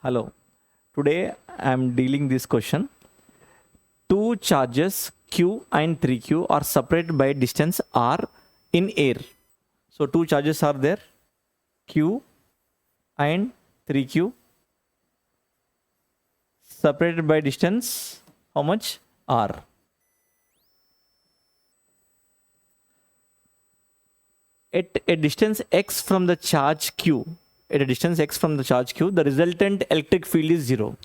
Hello. Today I am dealing this question. Two charges Q and 3Q are separated by distance R in air. So two charges are there, Q and 3Q, separated by distance how much? R. At a distance x from the charge Q, the resultant electric field is 0.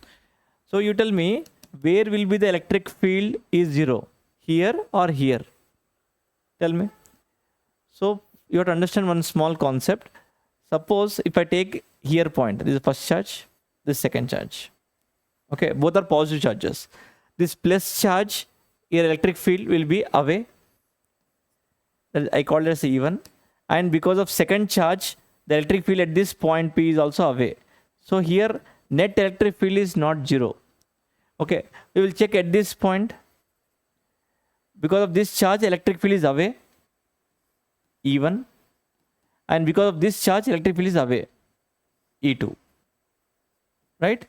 So you tell me, where will be the electric field is 0? Here or here? Tell me. So you have to understand one small concept. Suppose if I take here point, this is the first charge, this second charge. Okay, both are positive charges. This plus charge, your electric field will be away. I call it as E1. And because of second charge, the electric field at this point P is also away. So here net electric field is not 0. Okay, we will check at this point. Because of this charge, electric field is away, E1. And because of this charge, electric field is away, E2. Right?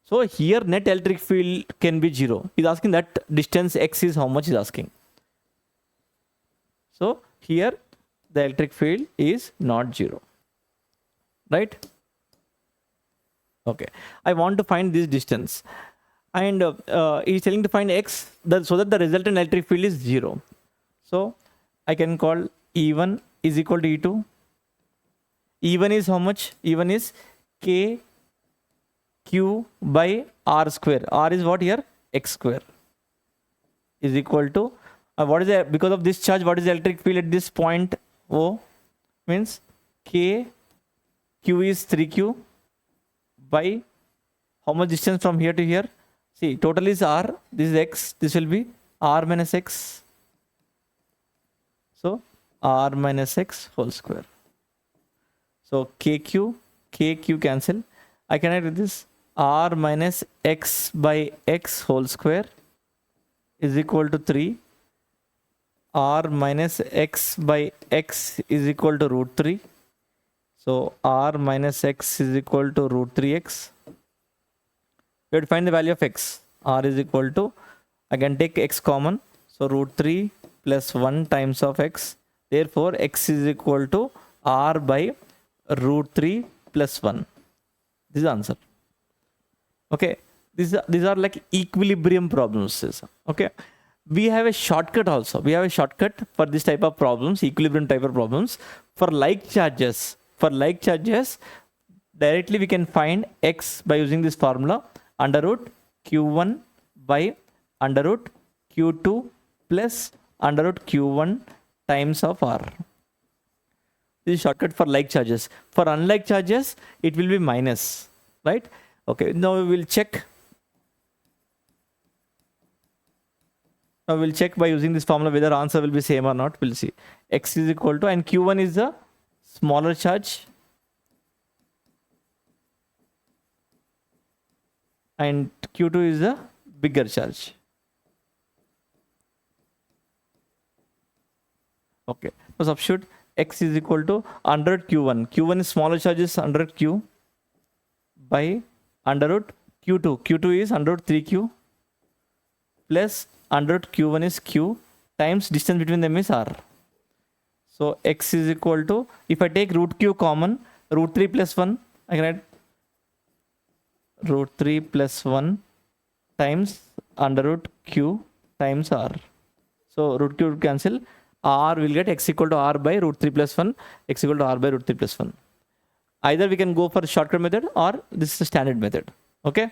So here net electric field can be 0. He's asking that distance x is how much he's asking. So here the electric field is not 0. Right? Okay. I want to find this distance. And he's telling to find x so that the resultant electric field is 0. So I can call E1 is equal to E2. E1 is how much? E1 is K Q by R square. R is what here? X square is equal to what is the, because of this charge, what is the electric field at this point O? Means K Q is 3Q by how much distance from here to here? See, total is R, this is X, this will be R minus X. So R minus X whole square. So KQ cancel. I can write this R minus X by X whole square is equal to 3. R minus X by X is equal to root 3. So R minus X is equal to root 3x. We have to find the value of x. R is equal to, I can take x common. So root 3 plus 1 times of x. Therefore, x is equal to R by root 3 plus 1. This is the answer. Okay. These are like equilibrium problems. Okay. We have a shortcut also. We have a shortcut for this type of problems, equilibrium type of problems. For like charges, directly we can find x by using this formula, under root q1 by under root q2 plus under root q1 times of r. This is shortcut for like charges. For unlike charges, it will be minus, right? Okay, now we will check. Now we'll check by using this formula whether answer will be same or not. We'll see. X is equal to, and q1 is the smaller charge and q2 is the bigger charge. Okay, so substitute x is equal to under root q1. Q1 is smaller charge is under root q by under root q2. Q2 is under root 3q plus under root q1 is q times distance between them is r. So x is equal to, if I take root q common, root 3 plus 1, I can write root 3 plus 1 times under root q times r. So root q cancel, r will get x equal to r by root 3 plus 1, x equal to r by root 3 plus 1. Either we can go for shortcut method or this is the standard method. Okay.